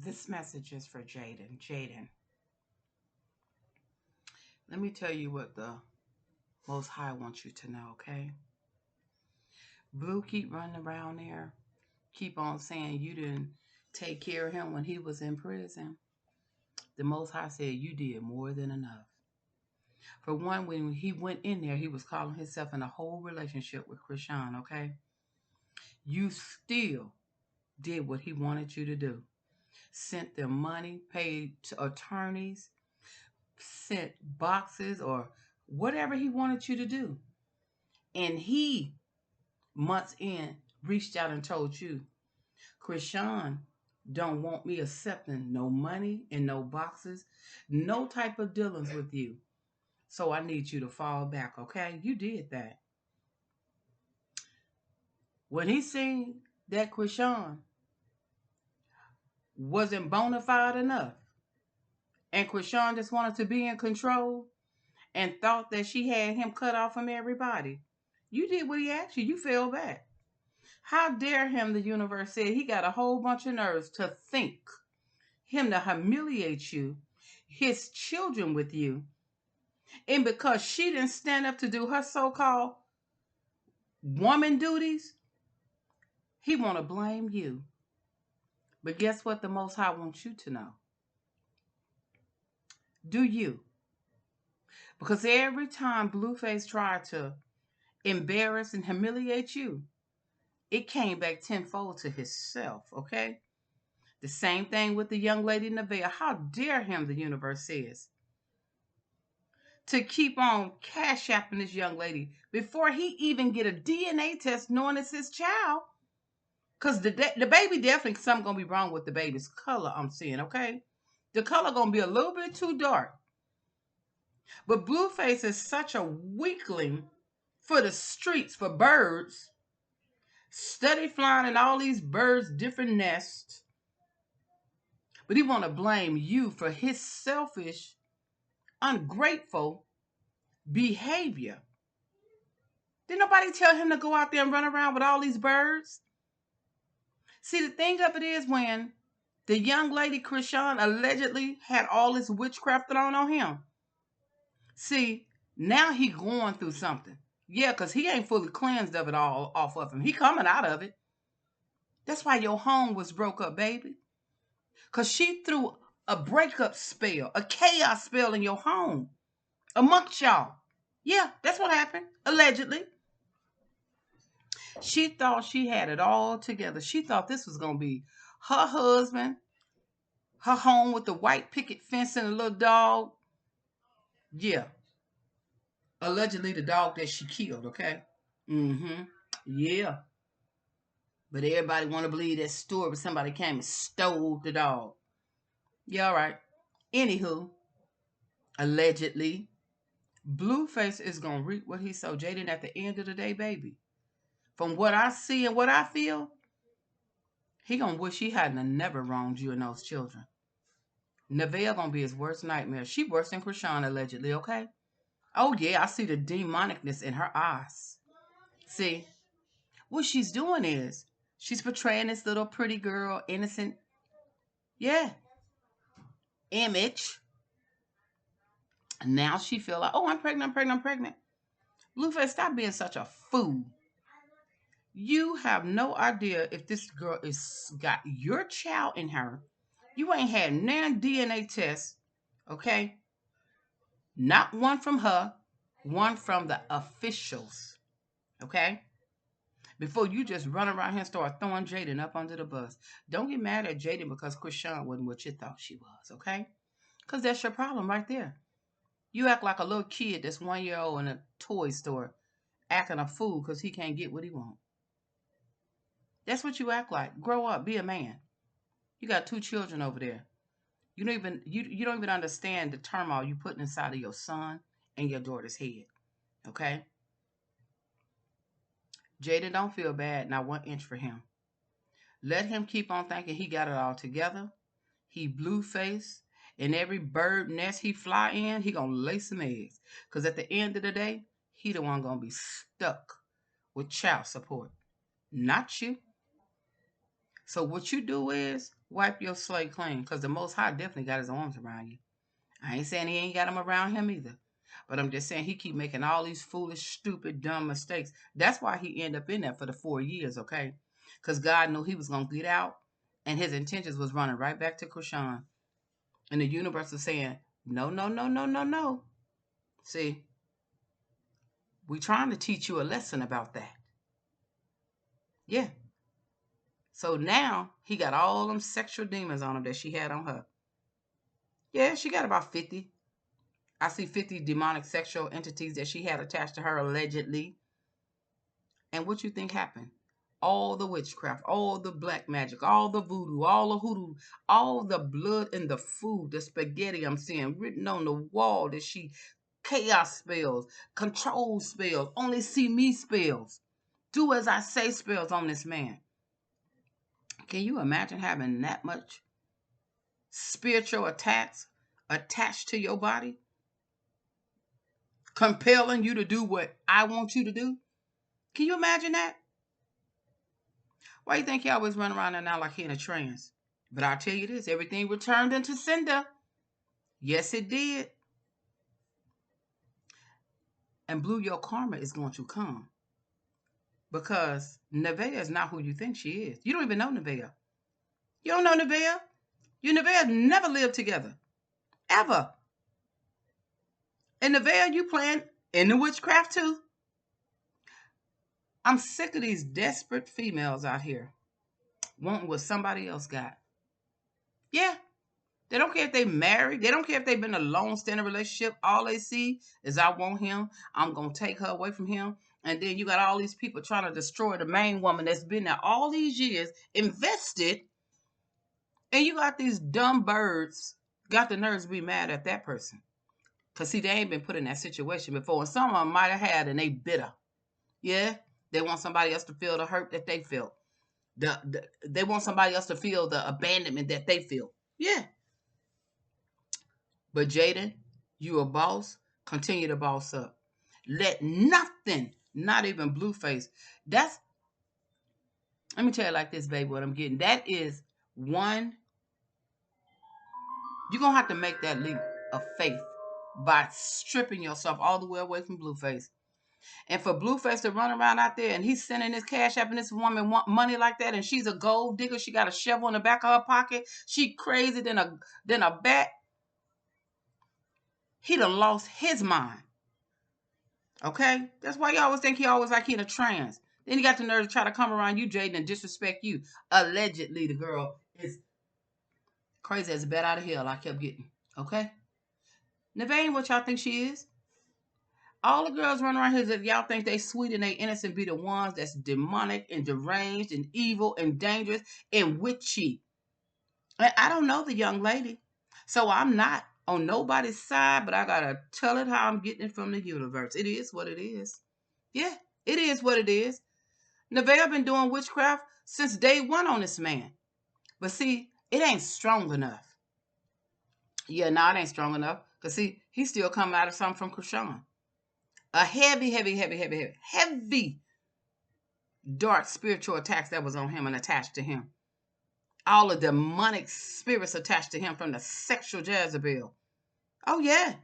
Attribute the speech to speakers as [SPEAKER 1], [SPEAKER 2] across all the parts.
[SPEAKER 1] This message is for Jaidyn. Jaidyn, let me tell you what the Most High wants you to know, okay? Blue keep running around there, keep on saying you didn't take care of him when he was in prison. The Most High said you did more than enough. For one, when he went in there, he was calling himself in a whole relationship with CHRISEAN, okay? You still did what he wanted you to do. Sent them money, paid attorneys, sent boxes or whatever he wanted you to do. And he, months in, reached out and told you, CHRISEAN don't want me accepting no money and no boxes, no type of dealings with you. So I need you to fall back, okay? You did that. When he seen that CHRISEAN wasn't bona fide enough, and CHRISEAN just wanted to be in control and thought that she had him cut off from everybody, you did what he asked you. You fell back. How dare him, the universe said, he got a whole bunch of nerves to think him to humiliate you, his children with you, and because she didn't stand up to do her so-called woman duties, he want to blame you. But guess what the Most High wants you to know? Do you? Because every time Blueface tried to embarrass and humiliate you, it came back tenfold to himself, okay? The same thing with the young lady NAVEAH. How dare him, the universe says, to keep on cash apping this young lady before he even get a DNA test knowing it's his child. Because the baby definitely something going to be wrong with the baby's color, I'm seeing, okay? The color going to be a little bit too dark. But Blueface is such a weakling for the streets, for birds. Study flying in all these birds' different nests. But he want to blame you for his selfish, ungrateful behavior. Did nobody tell him to go out there and run around with all these birds? See, the thing of it is, when the young lady CHRISEAN allegedly had all this witchcraft thrown on him, see, now he going through something. Yeah, because he ain't fully cleansed of it all off of him. He coming out of it. That's why your home was broke up, baby. Because she threw a breakup spell, a chaos spell in your home amongst y'all. Yeah, that's what happened, allegedly. She thought she had it all together. She thought this was going to be her husband, her home with the white picket fence and a little dog. Yeah. Allegedly the dog that she killed, okay? Mm-hmm. Yeah. But everybody want to believe that story, but somebody came and stole the dog. Yeah, all right. Anywho, allegedly, Blueface is going to reap what he sowed. Jaidyn, at the end of the day, baby, from what I see and what I feel, he going to wish he hadn't never wronged you and those children. NAVEAH going to be his worst nightmare. She worse than CHRISEAN, allegedly, okay? Oh, yeah, I see the demonicness in her eyes. See, what she's doing is she's portraying this little pretty girl, innocent, yeah, image. Now she feel like, oh, I'm pregnant, I'm pregnant, I'm pregnant. Blueface, stop being such a fool. You have no idea if this girl is got your child in her. You ain't had none DNA tests, okay? Not one from her, one from the officials, okay? Before you just run around here and start throwing Jaidyn up under the bus. Don't get mad at Jaidyn because CHRISEAN wasn't what you thought she was, okay? Because that's your problem right there. You act like a little kid that's 1 year old in a toy store acting a fool because he can't get what he wants. That's what you act like. Grow up. Be a man. You got 2 children over there. You don't even understand the turmoil you putting inside of your son and your daughter's head. Okay? Jaidyn, don't feel bad, not 1 inch for him. Let him keep on thinking he got it all together. He Blueface. And every bird nest he fly in, he gonna lay some eggs. Because at the end of the day, he the one gonna be stuck with child support. Not you. So what you do is wipe your slate clean, because the Most High definitely got his arms around you. I ain't saying he ain't got them around him either. But I'm just saying he keep making all these foolish, stupid, dumb mistakes. That's why he ended up in there for the 4 years, okay? Because God knew he was going to get out, and his intentions was running right back to CHRISEAN. And the universe was saying, no, no, no, no, no, no. See, we trying to teach you a lesson about that. Yeah. So now he got all them sexual demons on him that she had on her. Yeah, she got about 50. I see 50 demonic sexual entities that she had attached to her allegedly. And what you think happened? All the witchcraft, all the black magic, all the voodoo, all the hoodoo, all the blood in the food, the spaghetti I'm seeing written on the wall that she chaos spells, control spells, only see me spells, do as I say spells on this man. Can you imagine having that much spiritual attacks attached to your body? Compelling you to do what I want you to do? Can you imagine that? Why you think he always run around there now like he in a trance? But I'll tell you this, everything returned into cinder. Yes, it did. And Blue, your karma is going to come. Because NAVEAH is not who you think she is. You don't even know NAVEAH. You don't know NAVEAH. You and NAVEAH never lived together. Ever. And NAVEAH, you playing in the witchcraft too. I'm sick of these desperate females out here wanting what somebody else got. Yeah. They don't care if they married. They don't care if they've been in a long-standing relationship. All they see is I want him. I'm going to take her away from him. And then you got all these people trying to destroy the main woman that's been there all these years, invested. And you got these dumb birds got the nerves to be mad at that person. Because, see, they ain't been put in that situation before. And some of them might have had, and they bitter. Yeah? They want somebody else to feel the hurt that they felt. They want somebody else to feel the abandonment that they feel. Yeah. But Jaidyn, you a boss. Continue to boss up. Let nothing, not even Blueface. Let me tell you like this, baby, what I'm getting. That is one, you're going to have to make that leap of faith by stripping yourself all the way away from Blueface. And for Blueface to run around out there and he's sending this cash app and this woman want money like that, and she's a gold digger, she got a shovel in the back of her pocket, she crazy than a bat. He done lost his mind. Okay? That's why you always think he always like he in a trance. Then he got the nerve to try to come around you, Jaidyn, and disrespect you. Allegedly, the girl is crazy as a bat out of hell I kept getting. Okay? NAVEAH ain't what y'all think she is. All the girls running around here that y'all think they sweet and they innocent be the ones that's demonic and deranged and evil and dangerous and witchy. And I don't know the young lady. So I'm not on nobody's side, but I gotta tell it how I'm getting it from the universe. It is what it is. Yeah, it is what it is. NAVEAH been doing witchcraft since day one on this man. But see, it ain't strong enough. Yeah, no, it ain't strong enough. Because see, he's still coming out of something from CHRISEAN. A heavy dark spiritual attacks that was on him and attached to him. All the demonic spirits attached to him from the sexual Jezebel. Oh, yeah.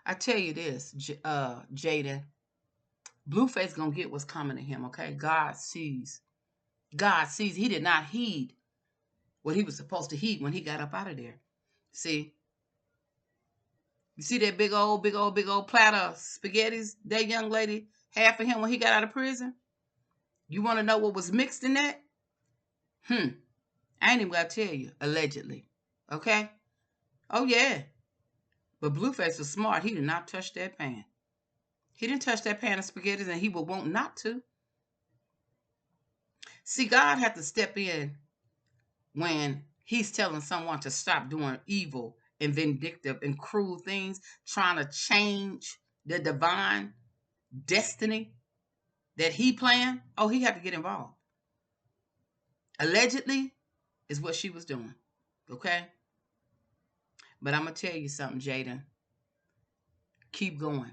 [SPEAKER 1] I tell you this, Jaidyn. Blueface gonna get what's coming to him, okay? God sees. God sees. He did not heed what he was supposed to heed when he got up out of there. See? You see that big old platter of spaghettis that young lady had for him when he got out of prison? You want to know what was mixed in that? I ain't even got to tell you. Allegedly. Okay? Oh, yeah. But Blueface was smart. He did not touch that pan. He didn't touch that pan of spaghettis, and he would want not to. See, God had to step in when he's telling someone to stop doing evil and vindictive and cruel things, trying to change the divine destiny that he planned. Oh, he had to get involved. Allegedly is what she was doing. Okay? But I'm going to tell you something, Jaidyn. Keep going.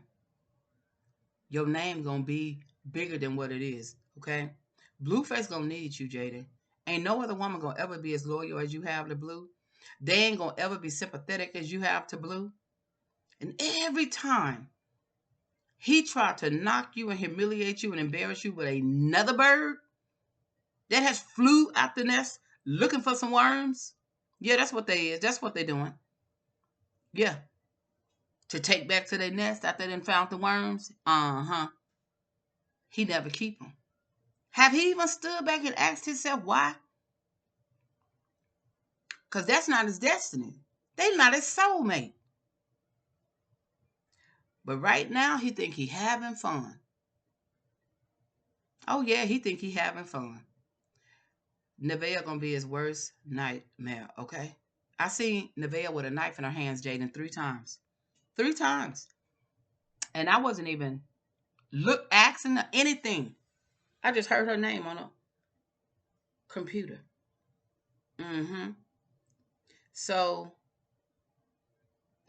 [SPEAKER 1] Your name going to be bigger than what it is. Okay? Blueface gonna need you, Jaidyn. Ain't no other woman gonna ever be as loyal as you have to Blue. They ain't gonna ever be sympathetic as you have to Blue. And every time he tried to knock you and humiliate you and embarrass you with another bird that has flew out the nest looking for some worms. Yeah, that's what they is. That's what they doing. Yeah. To take back to their nest after they found the worms. Uh-huh. He never keep them. Have he even stood back and asked himself why? Because that's not his destiny. They not his soulmate. But right now, he think he having fun. Oh, yeah, he think he having fun. NAVEAH gonna be his worst nightmare, okay? I seen NAVEAH with a knife in her hands, Jaidyn, 3 times. 3 times. And I wasn't even asking her anything. I just heard her name on a computer. Mm-hmm. So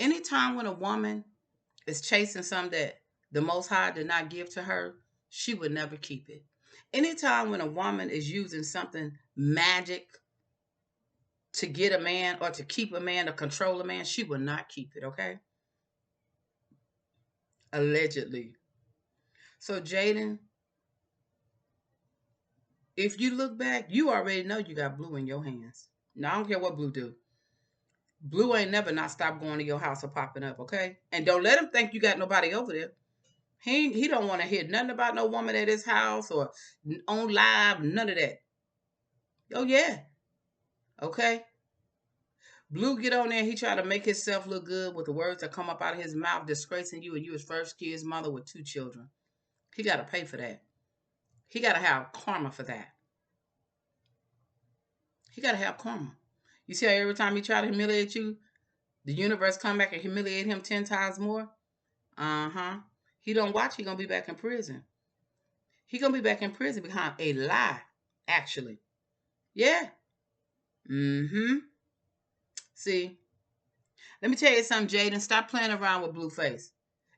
[SPEAKER 1] anytime when a woman is chasing something that the Most High did not give to her, she would never keep it. Anytime when a woman is using something magic to get a man or to keep a man or control a man, she will not keep it, okay? Allegedly. So, Jaidyn, if you look back, you already know you got Blue in your hands. Now, I don't care what Blue do. Blue ain't never not stopped going to your house or popping up, okay? And don't let him think you got nobody over there. He don't want to hear nothing about no woman at his house or on live, none of that. Oh, yeah. Okay? Blue get on there, he try to make himself look good with the words that come up out of his mouth, disgracing you, and you his first kid's mother with 2 children. He got to pay for that. He got to have karma for that. He got to have karma. You see how every time he try to humiliate you, the universe come back and humiliate him 10 times more? Uh-huh. He don't watch, he going to be back in prison. He going to be back in prison behind a lie, actually. Yeah. Mm-hmm. See, let me tell you something, Jaidyn. Stop playing around with Blueface.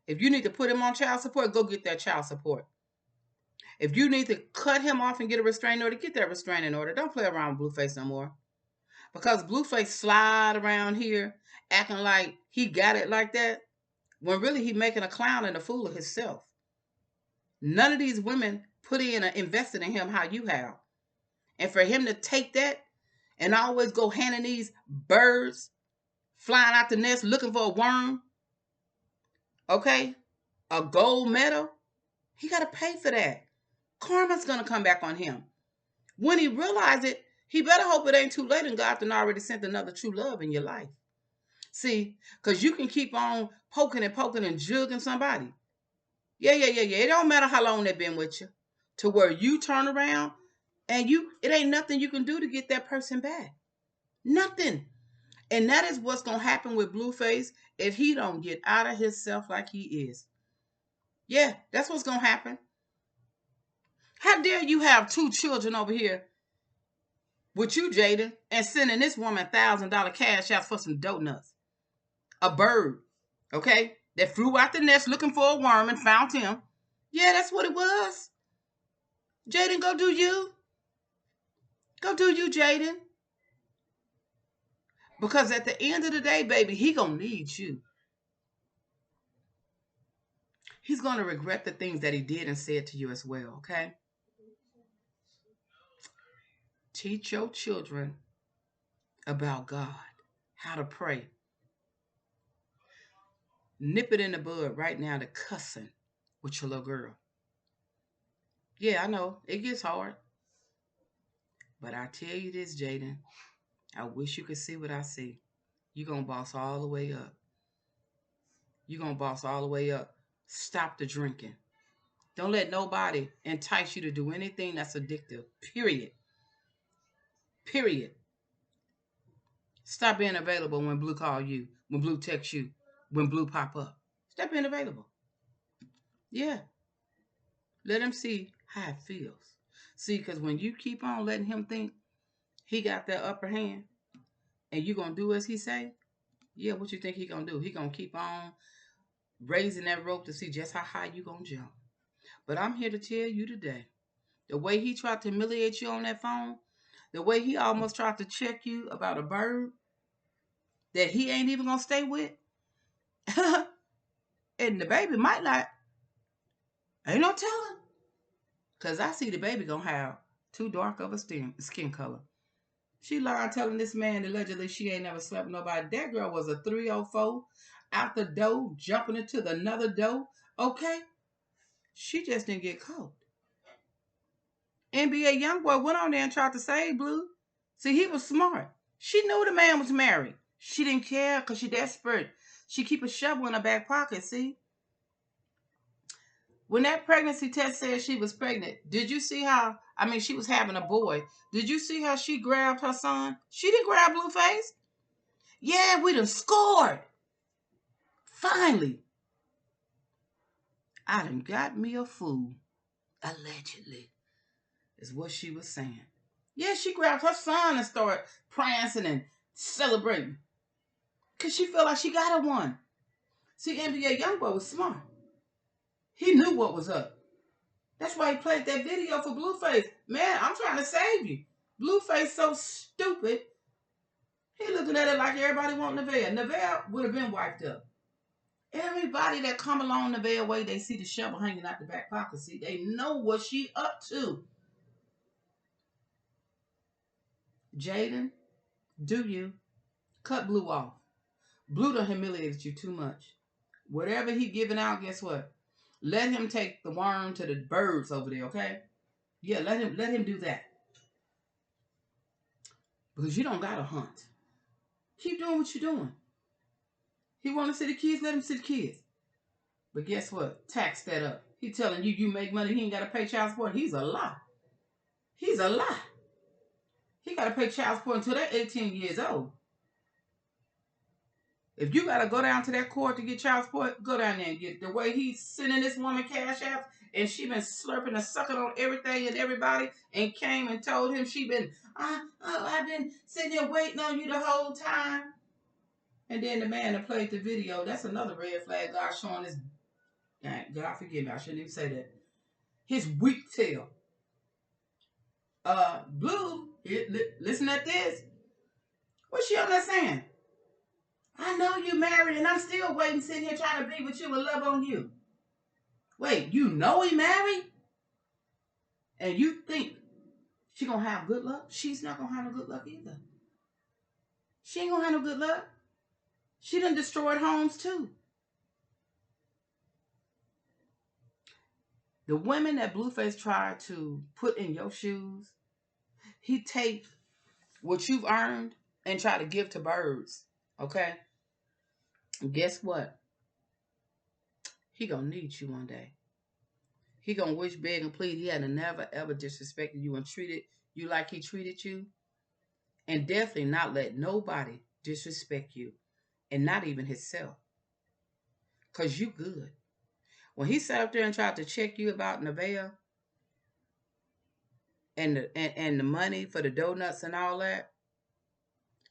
[SPEAKER 1] If you need to put him on child support, go get that child support. If you need to cut him off and get a restraining order, get that restraining order. Don't play around with Blueface no more. Because Blueface slide around here acting like he got it like that, when really he making a clown and a fool of himself. None of these women put in or invested in him how you have. And for him to take that and always go handing these birds flying out the nest looking for a worm, okay, a gold medal, he got to pay for that. Karma's going to come back on him. When he realizes it, he better hope it ain't too late and God done already sent another true love in your life. See, because you can keep on poking and jugging somebody. Yeah. It don't matter how long they've been with you. To where you turn around and it ain't nothing you can do to get that person back. Nothing. And that is what's going to happen with Blueface if he don't get out of himself like he is. Yeah, that's what's going to happen. How dare you have 2 children over here with you, Jaidyn, and sending this woman $1,000 cash out for some donuts? A bird, okay, that flew out the nest looking for a worm and found him. Yeah, that's what it was. Jaidyn, go do you. Go do you, Jaidyn. Because at the end of the day, baby, he gonna need you. He's gonna regret the things that he did and said to you as well, okay? Teach your children about God, how to pray. Nip it in the bud right now, the cussing with your little girl. Yeah, I know, it gets hard. But I tell you this, Jaidyn, I wish you could see what I see. You're going to boss all the way up. You're going to boss all the way up. Stop the drinking. Don't let nobody entice you to do anything that's addictive. Period. Period. Stop being available when Blue call you, when Blue text you, when Blue pop up. Stop being available. Yeah. Let him see how it feels. See, because when you keep on letting him think he got that upper hand and you going to do as he say, yeah, what you think he going to do? He going to keep on raising that rope to see just how high you going to jump. But I'm here to tell you today, The way he tried to humiliate you on that phone, the way he almost tried to check you about a bird that he ain't even gonna stay with. And the baby might not. Ain't no telling. Cause I see the baby gonna have too dark of a skin color. She lied telling this man allegedly she ain't never slept with nobody. That girl was a 304 out the door, jumping into the another door. Okay? She just didn't get caught. NBA YoungBoy went on there and tried to save Blue. See, he was smart. She knew the man was married. She didn't care because she desperate. She keep a shovel in her back pocket, see? When that pregnancy test said she was pregnant, did you see how, she was having a boy. Did you see how she grabbed her son? She didn't grab Blueface. Yeah, we done scored. Finally. I done got me a fool. Allegedly. Is what she was saying. Yeah, she grabbed her son and started prancing and celebrating. Because she felt like she got her one. See, NBA YoungBoy was smart. He knew what was up. That's why he played that video for Blueface. Man, I'm trying to save you. Blueface so stupid. He looking at it like everybody want NAVEAH. NAVEAH would have been wiped up. Everybody that come along NAVEAH way, they see the shovel hanging out the back pocket. See, they know what she up to. Jaidyn, do you cut Blue off? Blue done humiliated you too much. Whatever he giving out, guess what? Let him take the worm to the birds over there, okay? Yeah, let him do that. Because you don't gotta hunt. Keep doing what you're doing. He want to see the kids, let him see the kids. But guess what? Tax that up. He telling you you make money, he ain't gotta pay child support. He's a lie. He's a lie. He gotta pay child support until they're 18 years old. If you gotta go down to that court to get child support, go down there and get it. The way he's sending this woman cash apps and she been slurping and sucking on everything and everybody and came and told him she been, I've been sitting here waiting on you the whole time. And then the man that played the video, that's another red flag. God showing his, God forgive me, I shouldn't even say that. His weak tail. Blue, listen at this. What's she on there saying? I know you married and I'm still waiting, sitting here trying to be with you and love on you. Wait, you know he married? And you think she gonna have good luck? She's not gonna have no good luck either. She ain't gonna have no good luck. She done destroyed homes too. The women that Blueface tried to put in your shoes, he take what you've earned and try to give to birds. Okay? And guess what? He gonna need you one day. He gonna wish, beg, and plead he had never ever disrespected you and treated you like he treated you. And definitely not let nobody disrespect you. And not even himself. Because you good. When he sat up there and tried to check you about NAVEAH and the money for the donuts and all that,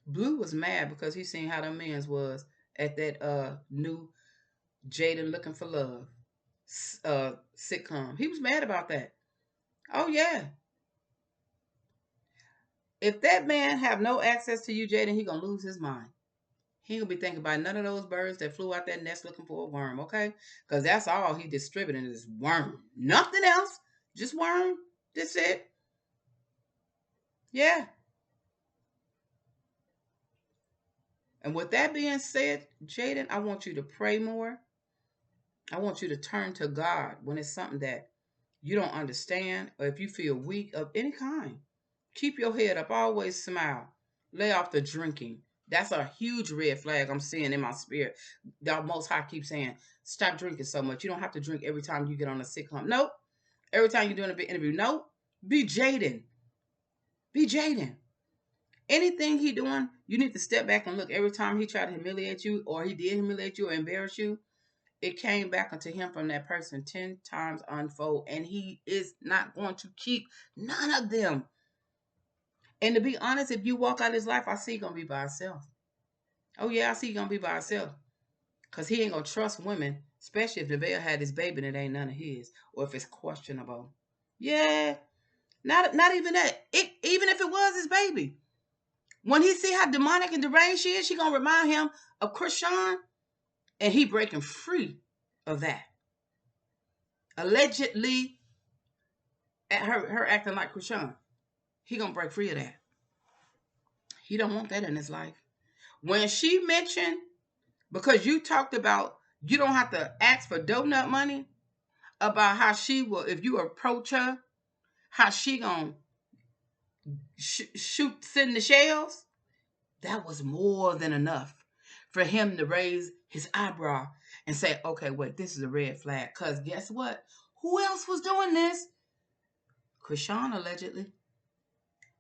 [SPEAKER 1] Blue was mad because he seen how them men's was at that new Jaidyn Looking for Love sitcom. He was mad about that. Oh, yeah. If that man have no access to you, Jaidyn, he going to lose his mind. He ain't going to be thinking about none of those birds that flew out that nest looking for a worm, okay? Because that's all he distributing is worm. Nothing else. Just worm. That's it. Yeah. And with that being said, Jaidyn, I want you to pray more. I want you to turn to God when it's something that you don't understand or if you feel weak of any kind. Keep your head up. Always smile. Lay off the drinking. That's a huge red flag I'm seeing in my spirit. The Most High keeps saying, stop drinking so much. You don't have to drink every time you get on a sitcom. Nope. Every time you're doing a big interview. Nope. Be Jaidyn. Be Jaidyn. Anything he doing, you need to step back and look. Every time he tried to humiliate you or he did humiliate you or embarrass you, it came back unto him from that person 10 times unfold. And he is not going to keep none of them. And to be honest, if you walk out his life, I see he going to be by himself. Oh, yeah, I see he going to be by himself. Because he ain't going to trust women, especially if NAVEAH had his baby and it ain't none of his. Or if it's questionable. Yeah. Not even that. Even if it was his baby. When he see how demonic and deranged she is, she gonna remind him of CHRISEAN, and he breaking free of that. Allegedly, at her acting like CHRISEAN, he gonna break free of that. He don't want that in his life. When she mentioned, because you talked about you don't have to ask for donut money, about how she will, if you approach her, how she gonna send the shells. That was more than enough for him to raise his eyebrow and say, okay, wait, this is a red flag. Because guess what? Who else was doing this? CHRISEAN, allegedly.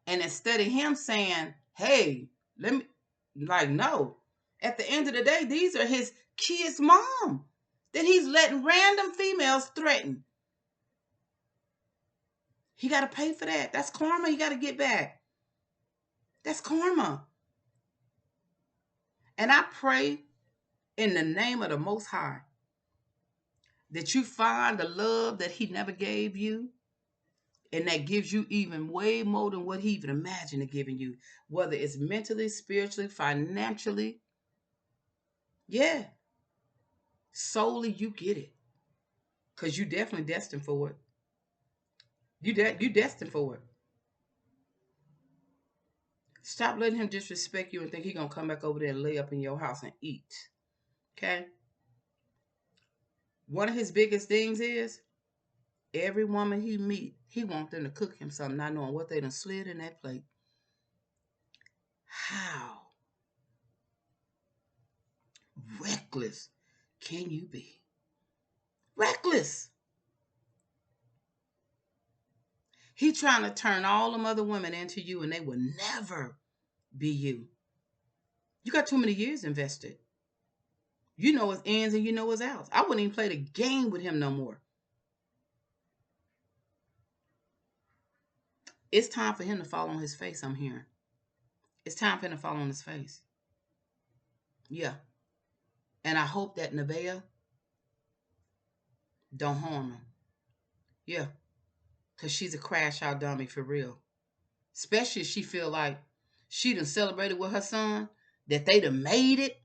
[SPEAKER 1] And instead of him saying, hey, let me, like, no. At the end of the day, these are his kids' mom that he's letting random females threaten. He got to pay for that. That's karma you got to get back. That's karma. And I pray in the name of the Most High that you find the love that he never gave you, and that gives you even way more than what he even imagined of giving you, whether it's mentally, spiritually, financially. Yeah. Solely you get it. Because you definitely destined for it. You destined for it. Stop letting him disrespect you and think he's going to come back over there and lay up in your house and eat. Okay? One of his biggest things is every woman he meet, he wants them to cook him something, not knowing what they done slid in that plate. How reckless can you be? Reckless. He trying to turn all them other women into you, and they will never be you. You got too many years invested. You know his ins and you know his outs. I wouldn't even play the game with him no more. It's time for him to fall on his face, I'm hearing. It's time for him to fall on his face. Yeah. And I hope that NAVEAH don't harm him. Yeah. Because she's a crash out dummy for real. Especially if she feel like she done celebrated with her son, that they done made it,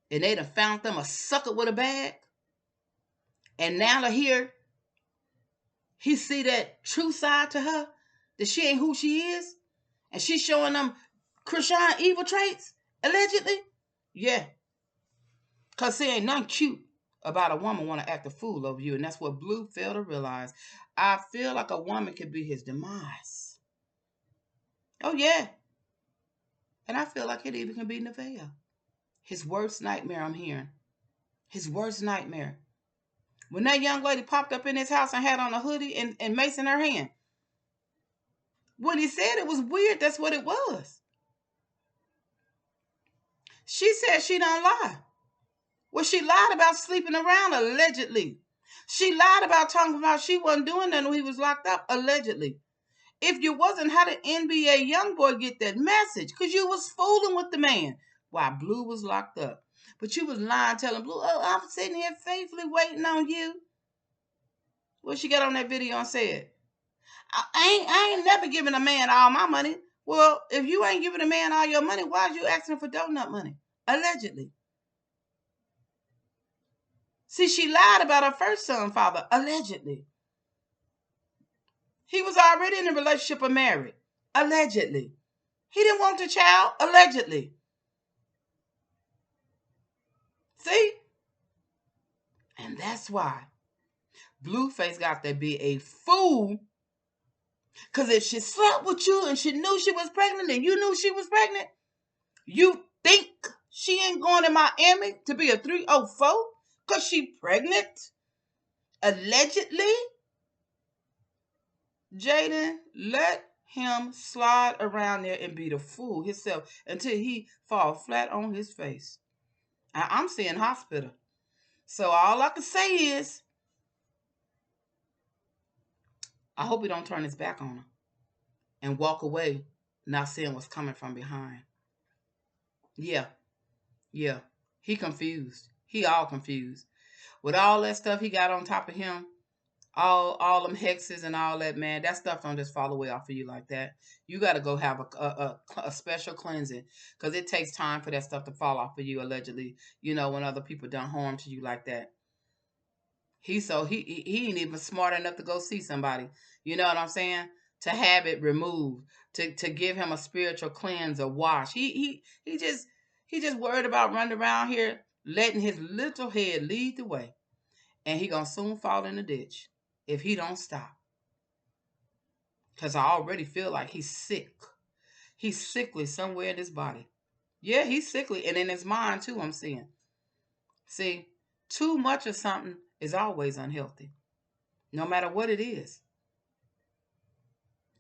[SPEAKER 1] and they done found them a sucker with a bag. And now to hear he see that true side to her, that she ain't who she is, and she's showing them CHRISEAN evil traits, allegedly. Yeah. Because there ain't nothing cute about a woman want to act a fool over you, and that's what Blue failed to realize. I feel like a woman could be his demise. Oh, yeah. And I feel like it even can be NAVEAH. His worst nightmare, I'm hearing. His worst nightmare. When that young lady popped up in his house and had on a hoodie and mace in her hand. When he said it was weird, that's what it was. She said she don't lie. Well, she lied about sleeping around, allegedly. She lied about talking about she wasn't doing nothing when he was locked up, allegedly. If you wasn't, how did NBA YoungBoy get that message? Because you was fooling with the man while Blue was locked up. But you was lying, telling Blue, oh, I'm sitting here faithfully waiting on you. What she got on that video and said? I ain't never giving a man all my money. Well, if you ain't giving a man all your money, why are you asking for donut money? Allegedly. See, she lied about her first son, father, allegedly. He was already in a relationship or married, allegedly. He didn't want the child, allegedly. See? And that's why Blueface got to be a fool. Because if she slept with you and she knew she was pregnant and you knew she was pregnant, you think she ain't going to Miami to be a 304 because she pregnant? Allegedly? Jaidyn, let him slide around there and be the fool himself until he fall flat on his face. I'm seeing hospital. So all I can say is, I hope he don't turn his back on her and walk away not seeing what's coming from behind. Yeah. Yeah. He confused. He all confused. With all that stuff he got on top of him, All them hexes and all that, man. That stuff don't just fall away off of you like that. You got to go have a special cleansing, because it takes time for that stuff to fall off of you. Allegedly, when other people done harm to you like that. He ain't even smart enough to go see somebody. You know what I'm saying? To have it removed, to give him a spiritual cleanse or wash. He just worried about running around here letting his little head lead the way, and he gonna soon fall in the ditch if he don't stop. Cause I already feel like he's sick. He's sickly somewhere in his body. Yeah, he's sickly, and in his mind too. I'm seeing. See, too much of something is always unhealthy, no matter what it is.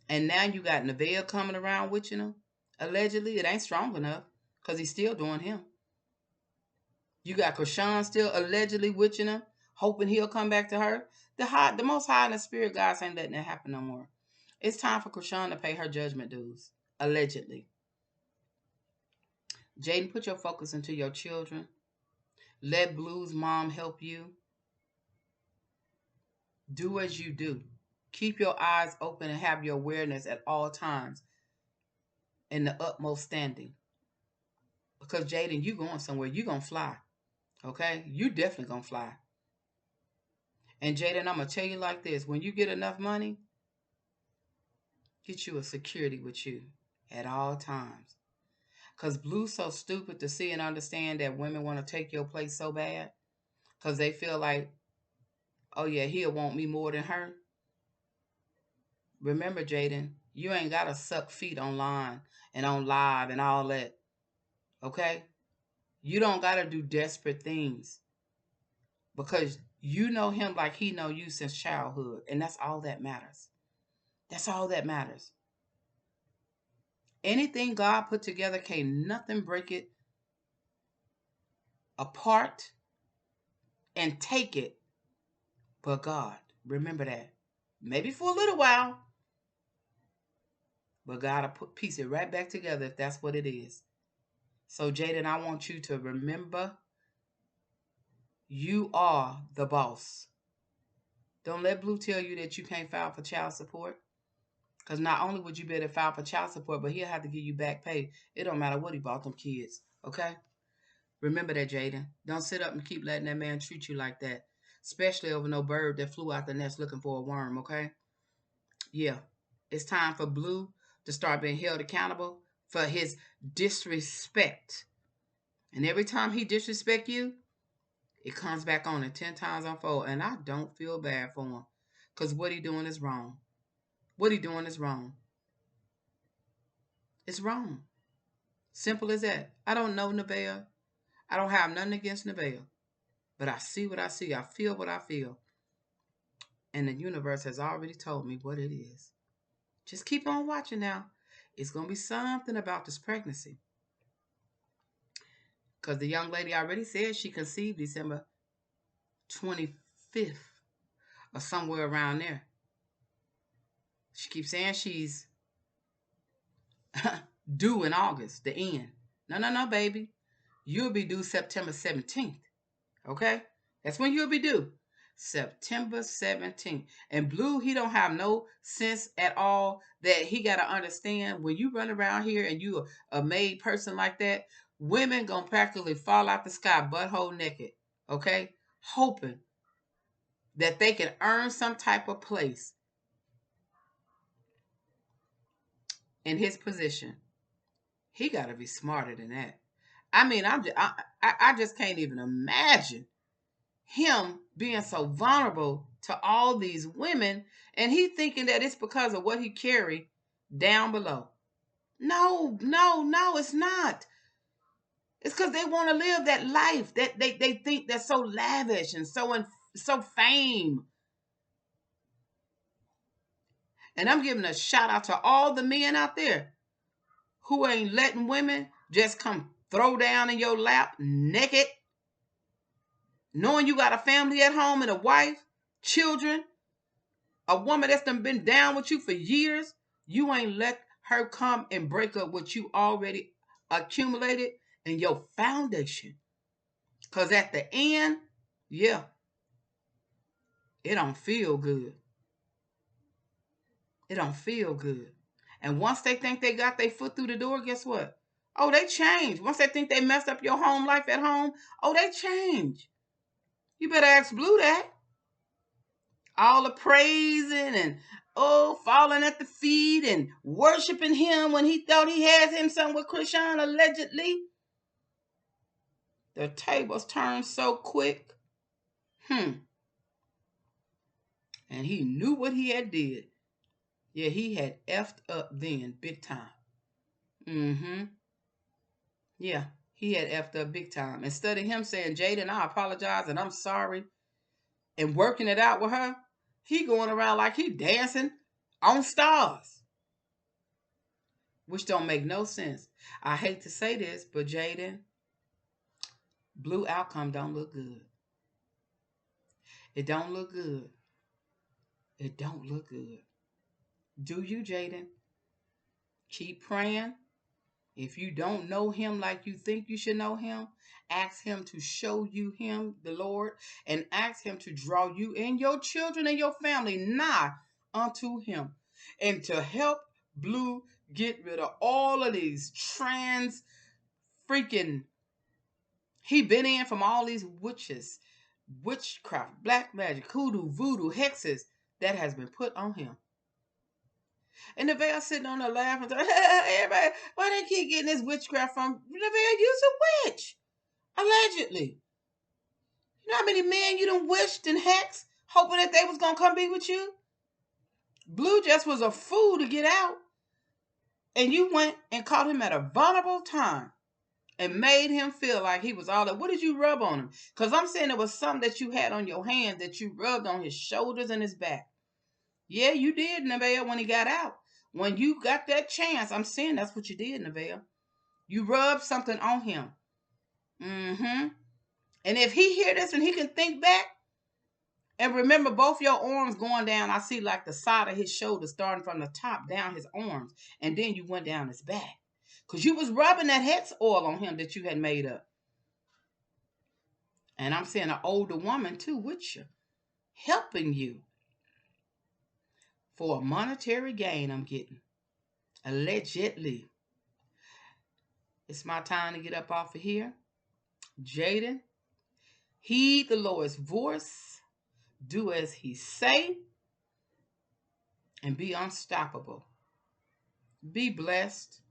[SPEAKER 1] And now you got NAVEAH coming around with you. Allegedly, it ain't strong enough because he's still doing him. You got CHRISEAN still allegedly witching him, hoping he'll come back to her. The Most High and the Spirit guys ain't letting that happen no more. It's time for CHRISEAN to pay her judgment dues. Allegedly. Jaidyn, put your focus into your children. Let Blue's mom help you. Do as you do. Keep your eyes open and have your awareness at all times in the utmost standing. Because Jaidyn, you going somewhere. You going to fly. Okay? You definitely going to fly. And Jaidyn, I'm going to tell you like this. When you get enough money, get you a security with you at all times. Because Blue's so stupid to see and understand that women want to take your place so bad. Because they feel like, oh yeah, he'll want me more than her. Remember, Jaidyn, you ain't got to suck feet online and on live and all that. Okay? You don't got to do desperate things. Because you know him like he know you since childhood. And that's all that matters. That's all that matters. Anything God put together, can't nothing break it apart and take it but God. Remember that. Maybe for a little while, but God will piece it right back together if that's what it is. So, Jaidyn, I want you to remember you are the boss. Don't let Blue tell you that you can't file for child support. Because not only would you be able to file for child support, but he'll have to give you back pay. It don't matter what he bought them kids. Okay? Remember that, Jaidyn. Don't sit up and keep letting that man treat you like that. Especially over no bird that flew out the nest looking for a worm, okay? Yeah. It's time for Blue to start being held accountable for his disrespect. And every time he disrespect you, it comes back on it 10 times unfold. And I don't feel bad for him. Because what he doing is wrong. What he doing is wrong. It's wrong. Simple as that. I don't know NAVEAH. I don't have nothing against NAVEAH. But I see what I see. I feel what I feel. And the universe has already told me what it is. Just keep on watching now. It's going to be something about this pregnancy. Because the young lady already said she conceived December 25th or somewhere around there. She keeps saying she's due in August, the end. No, baby. You'll be due September 17th. Okay? That's when you'll be due. September 17th. And Blue, he don't have no sense at all that he got to understand when you run around here and you a made person like that, women gonna practically fall out the sky butthole naked. Okay? Hoping that they can earn some type of place in his position. He got to be smarter than that. I mean, I just can't even imagine him being so vulnerable to all these women, and he thinking that it's because of what he carried down below. No, it's not. It's because they want to live that life that they think that's so lavish and so fame. And I'm giving a shout out to all the men out there who ain't letting women just come throw down in your lap naked, knowing you got a family at home and a wife, children, a woman that's done been down with you for years. You ain't let her come and break up what you already accumulated in your foundation. Because at the end, yeah, It don't feel good. It don't feel good. And once they think they got their foot through the door, guess what? Oh, they change. Once they think they messed up your home life at home, oh, they change. You better ask Blue that. All the praising and falling at the feet and worshiping him when he thought he had him something with CHRISEAN allegedly. The tables turned so quick. And he knew what he had did. Yeah, he had effed up then, big time. Yeah, he had effed up big time. Instead of him saying, Jaidyn, I apologize and I'm sorry, and working it out with her, he going around like he dancing on stars, which don't make no sense. I hate to say this, but Jaidyn, Blue outcome don't look good. It don't look good. It don't look good. Do you, Jaidyn? Keep praying. If you don't know him like you think you should know him, ask him to show you him, the Lord, and ask him to draw you and your children and your family nigh unto him. And to help Blue get rid of all of these trans freaking, he been in from all these witches, witchcraft, black magic, hoodoo, voodoo, hexes that has been put on him. And NAVEAH sitting on there laughing. Everybody, why they keep getting this witchcraft from? NAVEAH, you's a witch. Allegedly. You know how many men you done wished and hexed, hoping that they was going to come be with you? Blue just was a fool to get out. And you went and caught him at a vulnerable time and made him feel like he was all that. What did you rub on him? Because I'm saying it was something that you had on your hand that you rubbed on his shoulders and his back. Yeah, you did, NAVEAH, when he got out. When you got that chance, I'm saying that's what you did, NAVEAH. You rubbed something on him. And if he hear this and he can think back and remember both your arms going down, I see like the side of his shoulder starting from the top down his arms, and then you went down his back. Because you was rubbing that hex oil on him that you had made up. And I'm saying an older woman too with you, helping you for a monetary gain I'm getting. Allegedly. It's my time to get up off of here. Jaidyn, heed the Lord's voice, do as he say, and be unstoppable. Be blessed.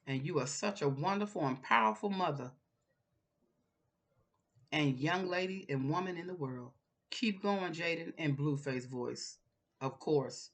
[SPEAKER 1] And you are such a wonderful and powerful mother and young lady and woman in the world. Keep going, Jaidyn, and Blueface voice, of course.